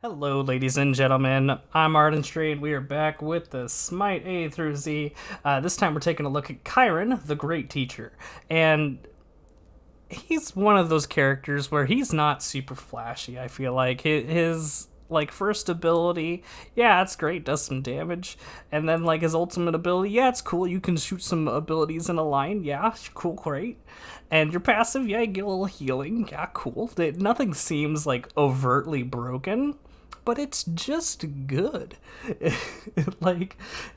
Hello, ladies and gentlemen. I'm Arden Strayed. We are back with the SMITE A through Z. This time we're taking a look at Chiron, the Great Teacher. And he's one of those characters where he's not super flashy, I feel like. His first ability, yeah, it's great, does some damage. And then his ultimate ability, yeah, it's cool. You can shoot some abilities in a line, yeah, cool, great. And your passive, yeah, you get a little healing, yeah, cool. Nothing seems overtly broken, but it's just good.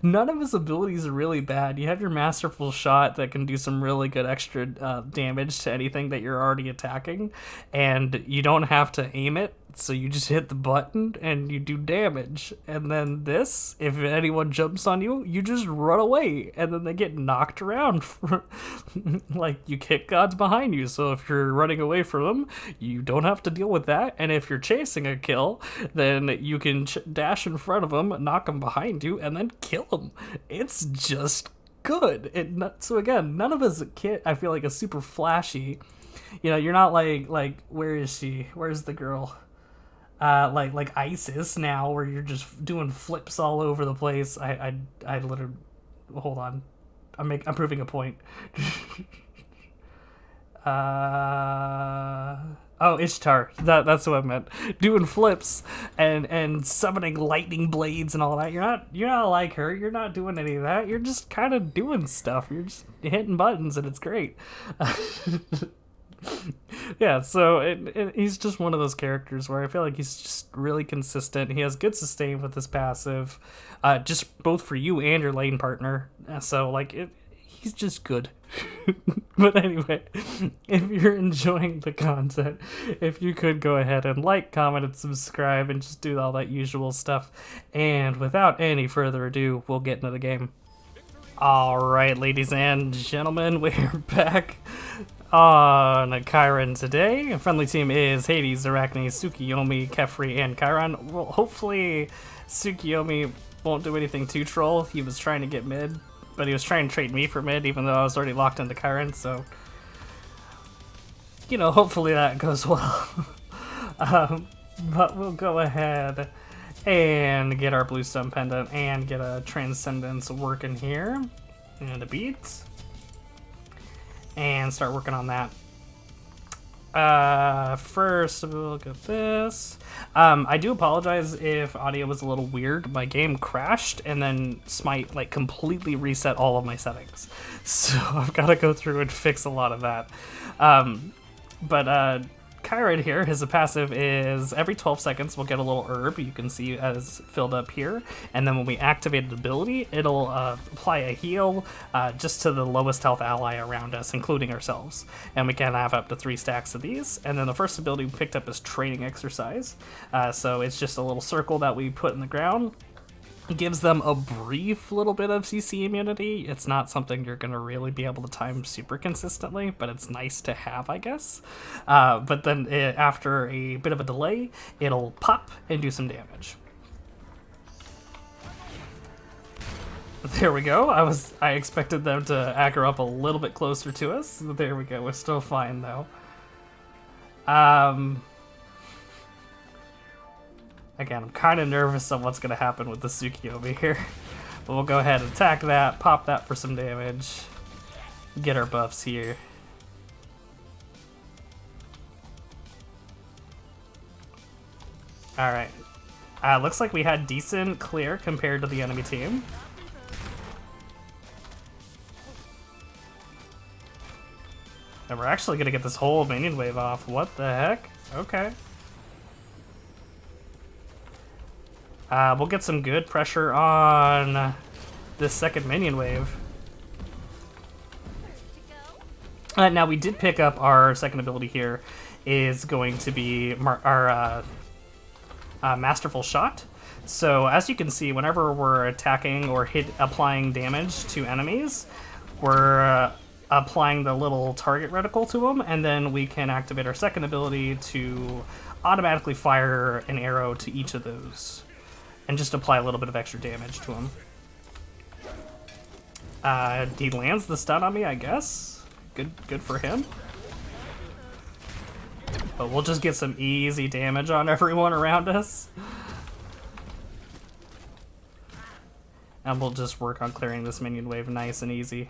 None of his abilities are really bad. You have your masterful shot that can do some really good extra damage to anything that you're already attacking, and you don't have to aim it, so you just hit the button and you do damage. And then this, if anyone jumps on you, you just run away, and then they get knocked around. You kick gods behind you, so if you're running away from them, you don't have to deal with that. And if you're chasing a kill, then you can dash in front of them, knock them behind you, and then kill them. It's just good. So again, none of his kit I feel like is super flashy. You know, you're not like where is she? Where's the girl? Like Isis now, where you're just doing flips all over the place. I literally, hold on, I'm proving a point. Oh, Ishtar. That's what I meant. Doing flips and summoning lightning blades and all that. You're not like her. You're not doing any of that. You're just kind of doing stuff. You're just hitting buttons, and it's great. Yeah, so he's just one of those characters where I feel like he's just really consistent. He has good sustain with his passive, just both for you and your lane partner. So he's just good. But anyway, if you're enjoying the content, if you could go ahead and like, comment, and subscribe, and just do all that usual stuff. And without any further ado, we'll get into the game. Alright, ladies and gentlemen, we're back on Chiron today. A friendly team is Hades, Arachne, Tsukiyomi, Kefri, and Chiron. Well, hopefully Tsukiyomi won't do anything too troll. He was trying to get mid, but he was trying to trade me for mid, even though I was already locked into Chiron, so you know, hopefully that goes well. But we'll go ahead and get our Bluestone Pendant and get a Transcendence working here, and a beat, and start working on that. First we'll look at this. I do apologize if audio was a little weird. My game crashed and then SMITE completely reset all of my settings, so I've got to go through and fix a lot of that. But Chiron here, his passive is every 12 seconds we'll get a little herb, you can see as filled up here, and then when we activate an ability, it'll apply a heal just to the lowest health ally around us, including ourselves. And we can have up to 3 stacks of these. And then the first ability we picked up is Training Exercise. So it's just a little circle that we put in the ground. It gives them a brief little bit of CC immunity. It's not something you're going to really be able to time super consistently, but it's nice to have, I guess. But then after a bit of a delay, it'll pop and do some damage. There we go. I expected them to aggro up a little bit closer to us. There we go. We're still fine, though. Again, I'm kind of nervous on what's going to happen with the Tsukiyomi here. But we'll go ahead and attack that, pop that for some damage, get our buffs here. Alright. Looks like we had decent clear compared to the enemy team. And we're actually going to get this whole minion wave off. What the heck? Okay. We'll get some good pressure on this second minion wave. Now we did pick up our second ability here, is going to be our Masterful Shot. So as you can see, whenever we're attacking or applying damage to enemies, we're applying the little target reticle to them, and then we can activate our second ability to automatically fire an arrow to each of those, and just apply a little bit of extra damage to him. He lands the stun on me, I guess. Good for him. But we'll just get some easy damage on everyone around us. And we'll just work on clearing this minion wave nice and easy.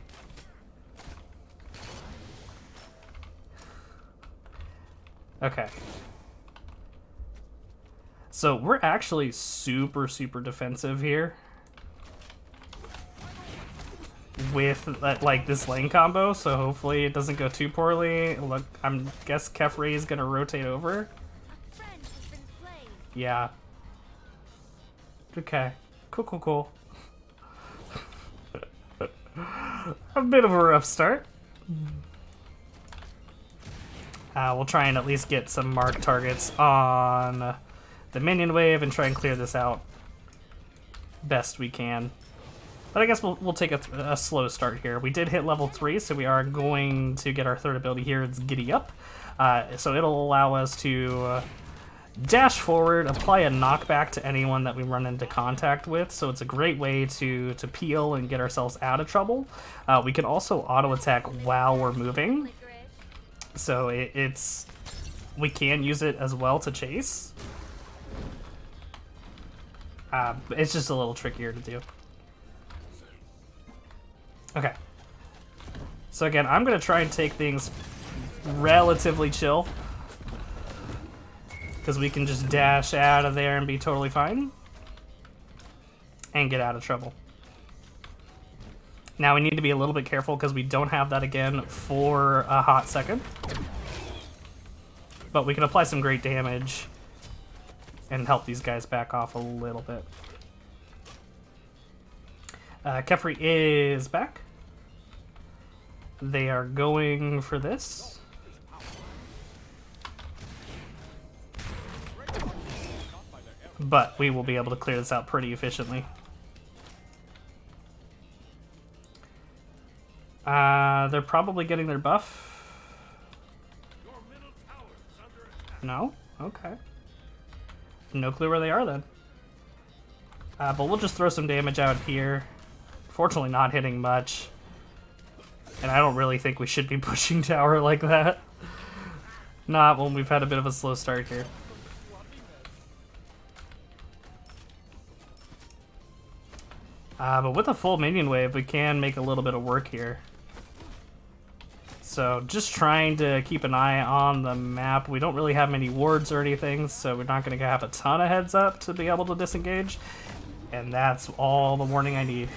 Okay. So we're actually super defensive here with like this lane combo, so hopefully it doesn't go too poorly. Look, guess Kefri is gonna rotate over. Yeah. Okay. Cool. A bit of a rough start. We'll try and at least get some marked targets on the minion wave and try and clear this out best we can. But I guess we'll take a slow start here. We did hit level 3, so we are going to get our third ability here. It's Giddy Up. So it'll allow us to dash forward, apply a knockback to anyone that we run into contact with. So it's a great way to peel and get ourselves out of trouble. We can also auto attack while we're moving. So we can use it as well to chase. It's just a little trickier to do. Okay. So again, I'm going to try and take things relatively chill, because we can just dash out of there and be totally fine. And get out of trouble. Now we need to be a little bit careful because we don't have that again for a hot second. But we can apply some great damage and help these guys back off a little bit. Kefri is back. They are going for this. But we will be able to clear this out pretty efficiently. They're probably getting their buff. No? Okay. No clue where they are then. But we'll just throw some damage out here. Fortunately not hitting much. And I don't really think we should be pushing tower like that. Not when we've had a bit of a slow start here. But with a full minion wave, we can make a little bit of work here. So just trying to keep an eye on the map. We don't really have many wards or anything, so we're not going to have a ton of heads up to be able to disengage. And that's all the warning I need.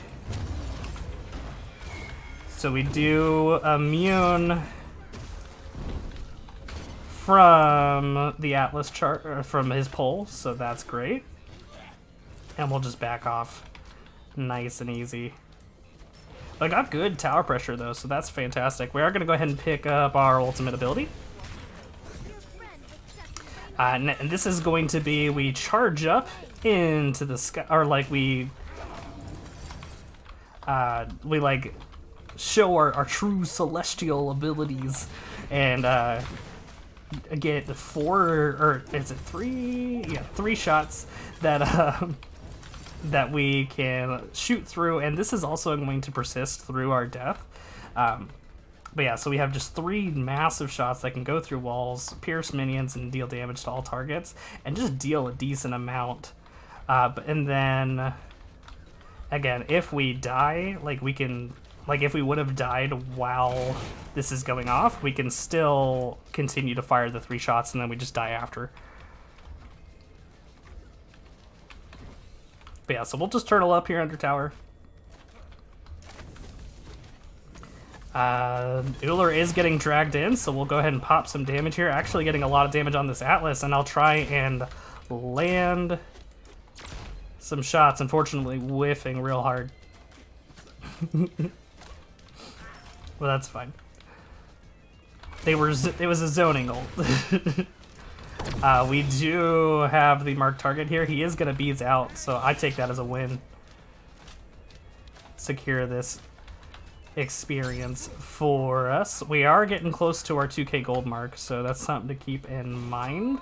So we do immune from the Atlas chart, or from his pole, so that's great. And we'll just back off nice and easy. I got good tower pressure though, so that's fantastic. We are going to go ahead and pick up our ultimate ability. And this is going to be, we charge up into the sky, or like we like show our true celestial abilities and get 4, or is it 3? Yeah, 3 shots that that we can shoot through, and this is also going to persist through our death. But yeah, so we have just 3 massive shots that can go through walls, pierce minions, and deal damage to all targets, and just deal a decent amount. And then, again, if we die, like we can, like if we would have died while this is going off, we can still continue to fire the 3 shots, and then we just die after. But yeah, so we'll just turtle up here under tower. Uller is getting dragged in, so we'll go ahead and pop some damage here. Actually getting a lot of damage on this Atlas, and I'll try and land some shots, unfortunately whiffing real hard. Well, that's fine. It was a zoning ult. We do have the marked target here. He is going to beads out, so I take that as a win. Secure this experience for us. We are getting close to our 2k gold mark, so that's something to keep in mind.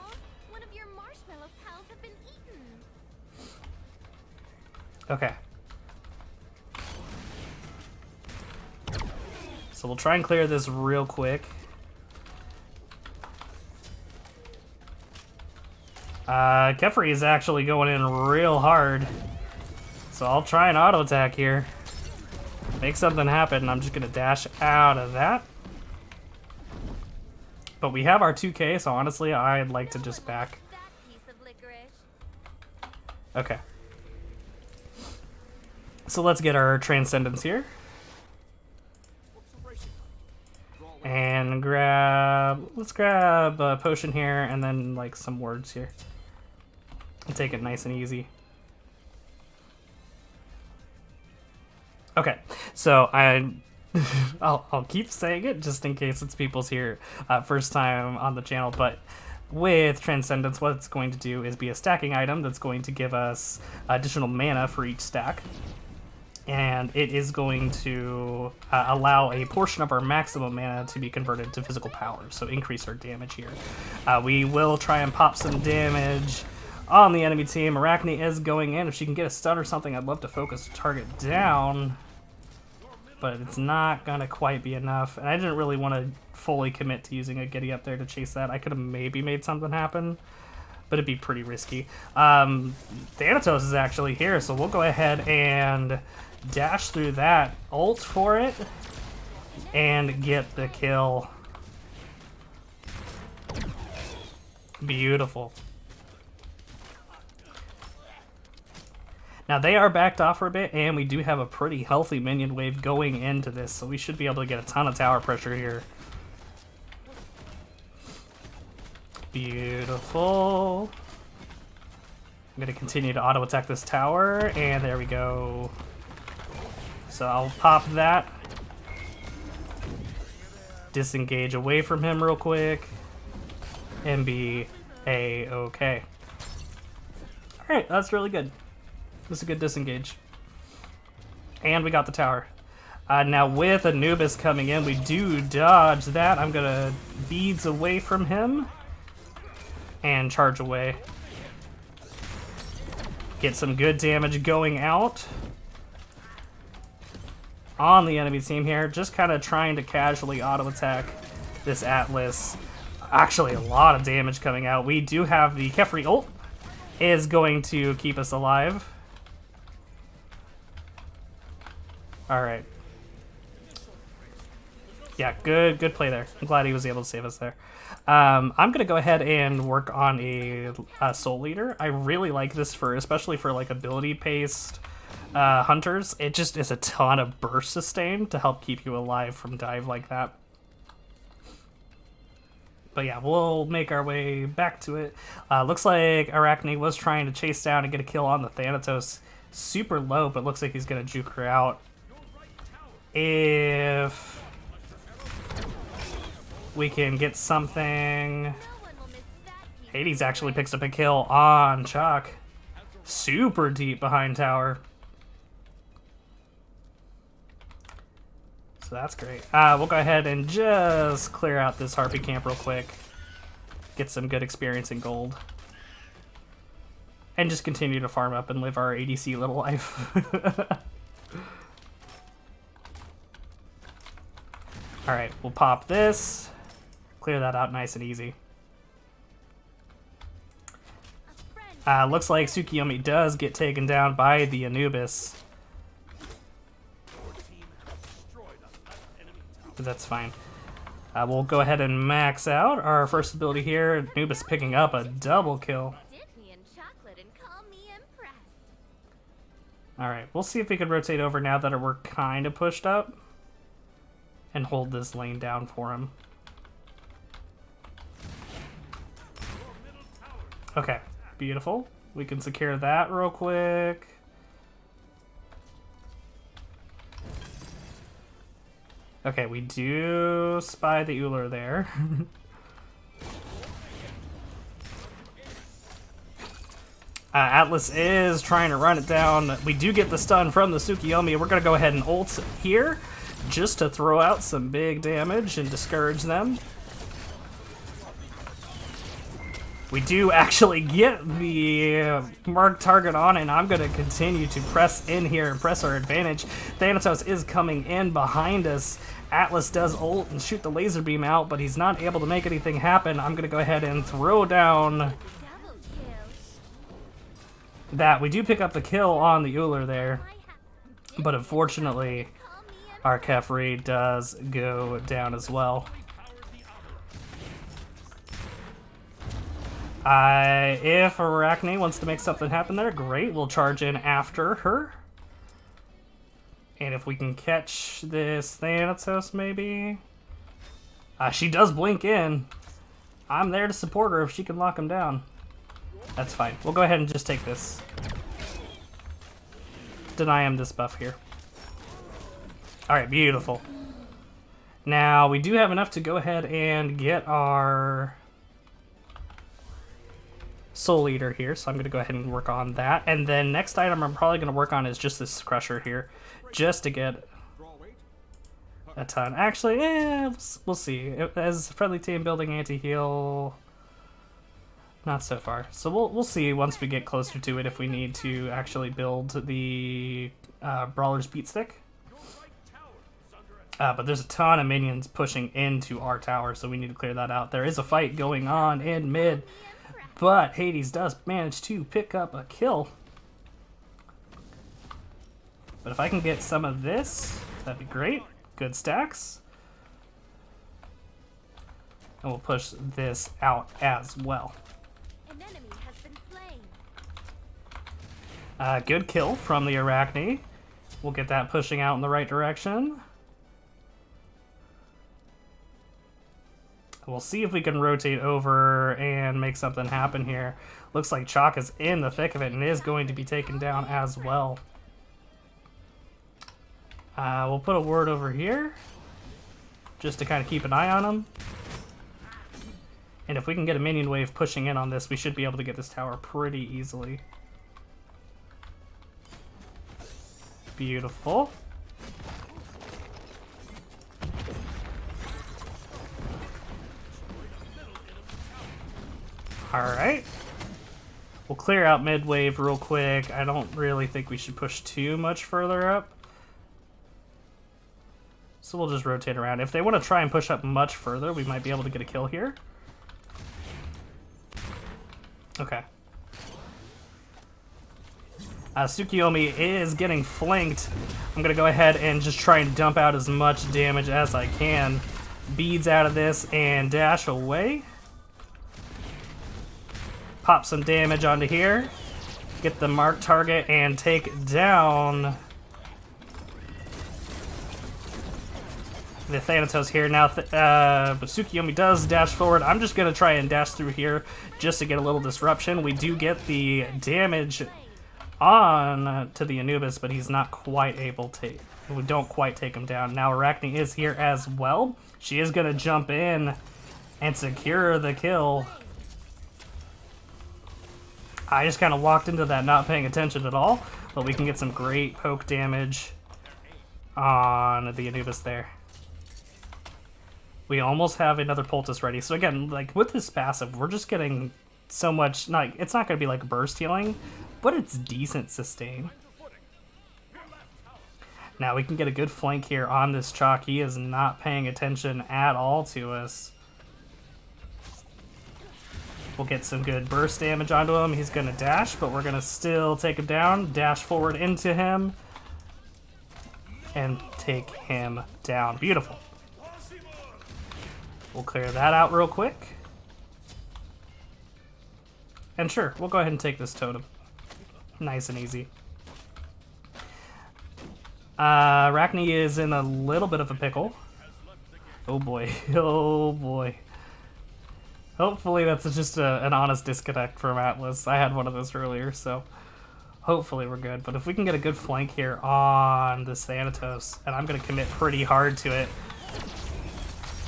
One of your marshmallow pals have been eaten. Okay. So we'll try and clear this real quick. Kefri is actually going in real hard. So I'll try an auto attack here. Make something happen, and I'm just gonna dash out of that. But we have our 2K, so honestly, I'd like to just back. That piece of licorice. Okay. So let's get our Transcendence here. And let's grab a potion here, and then like some words here. And take it nice and easy. Okay, so I'll keep saying it just in case it's people's here first time on the channel, but with Transcendence, what it's going to do is be a stacking item that's going to give us additional mana for each stack. And it is going to allow a portion of our maximum mana to be converted to physical power, so increase our damage here. We will try and pop some damage on the enemy team. Arachne is going in. If she can get a stun or something, I'd love to focus the target down, but it's not going to quite be enough. And I didn't really want to fully commit to using a Giddy up there to chase that. I could have maybe made something happen, but it'd be pretty risky. Thanatos is actually here, so we'll go ahead and dash through that, ult for it, and get the kill. Beautiful. Now they are backed off for a bit, and we do have a pretty healthy minion wave going into this, so we should be able to get a ton of tower pressure here. Beautiful. I'm going to continue to auto attack this tower, and there we go. So I'll pop that. Disengage away from him real quick. And be A-okay. Alright, that's really good. That's a good disengage. And we got the tower. Now with Anubis coming in, we do dodge that. I'm going to beads away from him. And charge away. Get some good damage going out on the enemy team here, just kind of trying to casually auto attack this Atlas. Actually, a lot of damage coming out. We do have the Kefri ult, is going to keep us alive. All right. Yeah, good play there. I'm glad he was able to save us there. I'm gonna go ahead and work on a Soul Leader. I really like this especially for like ability paced hunters. It just is a ton of burst sustain to help keep you alive from dive like that. But yeah, we'll make our way back to it. Looks like Arachne was trying to chase down and get a kill on the Thanatos. Super low, but looks like he's gonna juke her out. If we can get something. Hades actually picks up a kill on Chalk. Super deep behind tower. So that's great. We'll go ahead and just clear out this Harpy camp real quick. Get some good experience in gold. And just continue to farm up and live our ADC little life. Alright, we'll pop this. Clear that out nice and easy. Looks like Tsukiyomi does get taken down by the Anubis. But that's fine. We'll go ahead and max out our first ability here. Anubis picking up a double kill. Alright, we'll see if we can rotate over now that we're kind of pushed up. And hold this lane down for him. Okay, beautiful. We can secure that real quick. Okay, we do spy the Uller there. Atlas is trying to run it down. We do get the stun from the Tsukiyomi. We're going to go ahead and ult here just to throw out some big damage and discourage them. We do actually get the marked target on, and I'm going to continue to press in here and press our advantage. Thanatos is coming in behind us. Atlas does ult and shoot the laser beam out, but he's not able to make anything happen. I'm going to go ahead and throw down that, we do pick up the kill on the Uller there, I have but unfortunately, call me an our Kefri does go down as well. If Arachne wants to make something happen there, great. We'll charge in after her. And if we can catch this Thanatos, maybe. She does blink in. I'm there to support her if she can lock him down. That's fine. We'll go ahead and just take this. Deny him this buff here. Alright, beautiful. Now, we do have enough to go ahead and get our Soul Eater here, so I'm going to go ahead and work on that. And then next item I'm probably going to work on is just this Crusher here, just to get a ton. Actually, we'll see. As friendly team building anti-heal, not so far. So we'll see once we get closer to it if we need to actually build the Brawler's Beat Stick. But there's a ton of minions pushing into our tower, so we need to clear that out. There is a fight going on in mid, but Hades does manage to pick up a kill. But if I can get some of this, that'd be great. Good stacks. And we'll push this out as well. An enemy has been slain. Good kill from the Arachne. We'll get that pushing out in the right direction. We'll see if we can rotate over and make something happen here. Looks like Chalk is in the thick of it and is going to be taken down as well. We'll put a ward over here just to kind of keep an eye on him. And if we can get a minion wave pushing in on this, we should be able to get this tower pretty easily. Beautiful. Alright. We'll clear out mid wave real quick. I don't really think we should push too much further up. So we'll just rotate around. If they want to try and push up much further, we might be able to get a kill here. Okay. Tsukiyomi is getting flanked. I'm going to go ahead and just try and dump out as much damage as I can. Beads out of this and dash away. Pop some damage onto here. Get the marked target and take down the Thanatos here. Now, but Tsukiyomi does dash forward. I'm just going to try and dash through here just to get a little disruption. We do get the damage on to the Anubis, but he's not quite able to. We don't quite take him down. Now, Arachne is here as well. She is going to jump in and secure the kill. I just kind of walked into that not paying attention at all, but we can get some great poke damage on the Anubis there. We almost have another poultice ready. So again, like with this passive, we're just getting so much, like it's not going to be like burst healing, but it's decent sustain. Now we can get a good flank here on this Chalk. He is not paying attention at all to us. We'll get some good burst damage onto him. He's going to dash, but we're going to still take him down. Dash forward into him. And take him down. Beautiful. We'll clear that out real quick. And sure, we'll go ahead and take this totem. Nice and easy. Arachne is in a little bit of a pickle. Oh boy. Oh boy. Hopefully that's just an honest disconnect from Atlas. I had one of those earlier, so hopefully we're good. But if we can get a good flank here on this Thanatos, and I'm going to commit pretty hard to it,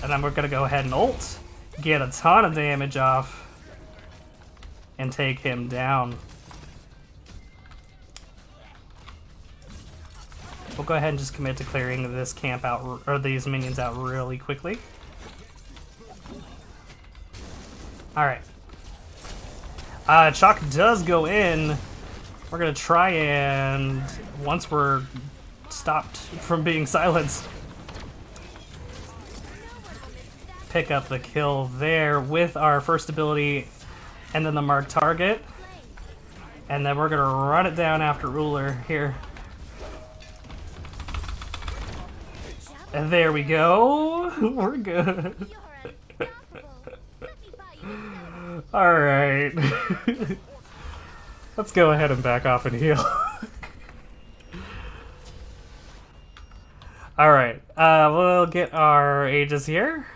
and then we're going to go ahead and ult, get a ton of damage off, and take him down. We'll go ahead and just commit to clearing this camp out, or these minions out really quickly. Alright. Chalk does go in. We're going to try and, once we're stopped from being silenced, pick up the kill there with our first ability and then the marked target. And then we're gonna run it down after Ruler here. And there we go. We're good. You're unstoppable. Let me buy you a soda. Alright. Let's go ahead and back off and heal. Alright, we'll get our ages here.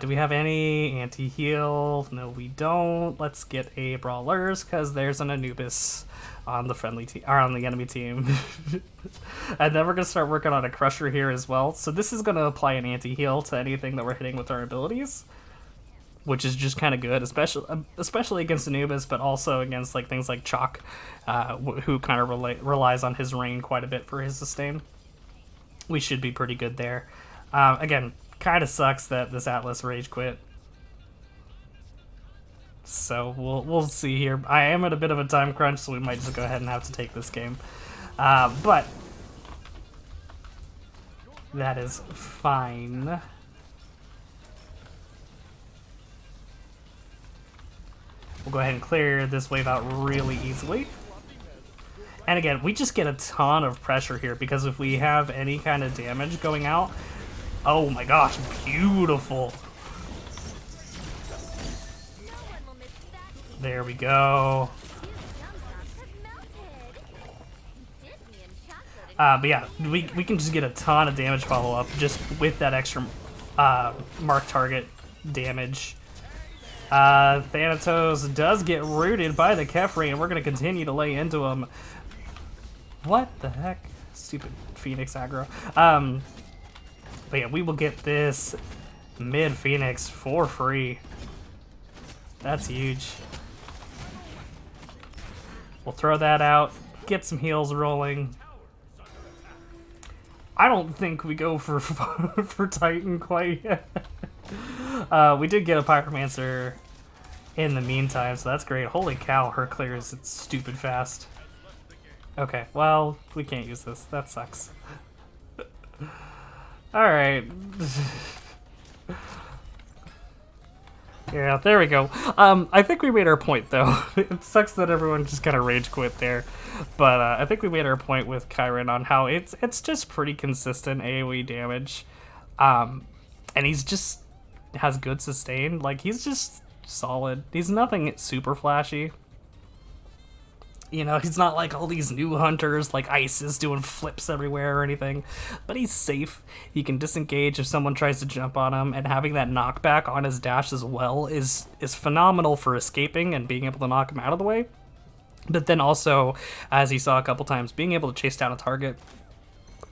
Do we have any anti-heal? No, we don't. Let's get a brawlers, because there's an Anubis on the friendly team, or on the enemy team. And then we're gonna start working on a crusher here as well. So this is gonna apply an anti-heal to anything that we're hitting with our abilities, which is just kind of good, especially against Anubis, but also against like things like Chalk, who kind of relies on his rain quite a bit for his sustain. We should be pretty good there. Again, kind of sucks that this Atlas rage quit. So we'll see here. I am at a bit of a time crunch, so we might just go ahead and have to take this game. But that is fine. We'll go ahead and clear this wave out really easily. And again, we just get a ton of pressure here, because if we have any kind of damage going out, oh my gosh, beautiful. No one will miss that. There we go. You gumdrops have melted. You dip me in chocolate. But yeah, we can just get a ton of damage follow-up just with that extra mark target damage. Thanatos does get rooted by the Kefri, and we're going to continue to lay into him. What the heck? Stupid Phoenix aggro. But yeah, we will get this mid-Phoenix for free. That's huge. We'll throw that out, get some heals rolling. I don't think we go for for Titan quite yet. We did get a Pyromancer in the meantime, so that's great. Holy cow, her clears it's stupid fast. Okay, well, we can't use this. That sucks. Alright. Yeah, there we go. I think we made our point, though. It sucks that everyone just kind of rage quit there. But I think we made our point with Chiron on how it's just pretty consistent AoE damage. And he's just has good sustain. Like, he's just solid. He's nothing super flashy. You know, he's not like all these new hunters like Isis doing flips everywhere or anything, but he's safe. He can disengage if someone tries to jump on him, and having that knockback on his dash as well is phenomenal for escaping and being able to knock him out of the way. But then also, as you saw a couple times, being able to chase down a target,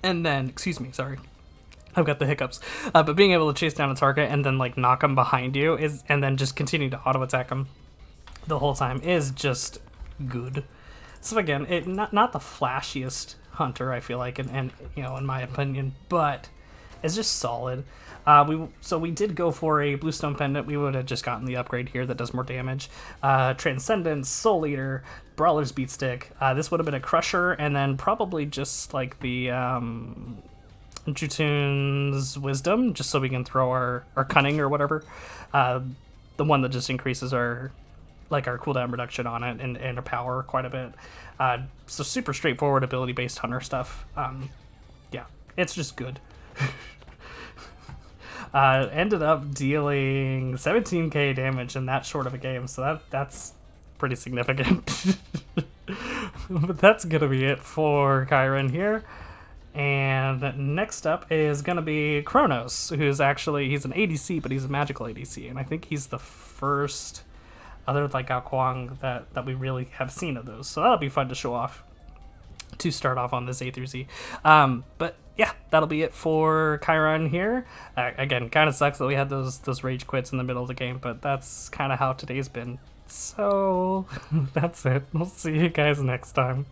and then, excuse me, sorry, I've got the hiccups, but being able to chase down a target and then like knock him behind you and then just continue to auto attack him the whole time is just good. So again, not the flashiest hunter, I feel like, and you know, in my opinion, but it's just solid. We did go for a Bluestone Pendant. We would have just gotten the upgrade here that does more damage. Transcendence, Soul Eater, Brawler's Beatstick. This would have been a Crusher, and then probably just like the Jutun's Wisdom, just so we can throw our Cunning or whatever. The one that just increases our cooldown reduction on it and our power quite a bit. So super straightforward ability-based hunter stuff. Yeah, it's just good. Ended up dealing 17k damage in that short of a game, so that's pretty significant. But that's gonna be it for Chiron here. And next up is gonna be Kronos, he's an ADC, but he's a magical ADC, and I think he's the first other like Gao Kuang that we really have seen of those. So that'll be fun to show off to start off on this A through Z. But yeah, that'll be it for Chiron here. Again, kind of sucks that we had those rage quits in the middle of the game, but that's kind of how today's been. So that's it. We'll see you guys next time.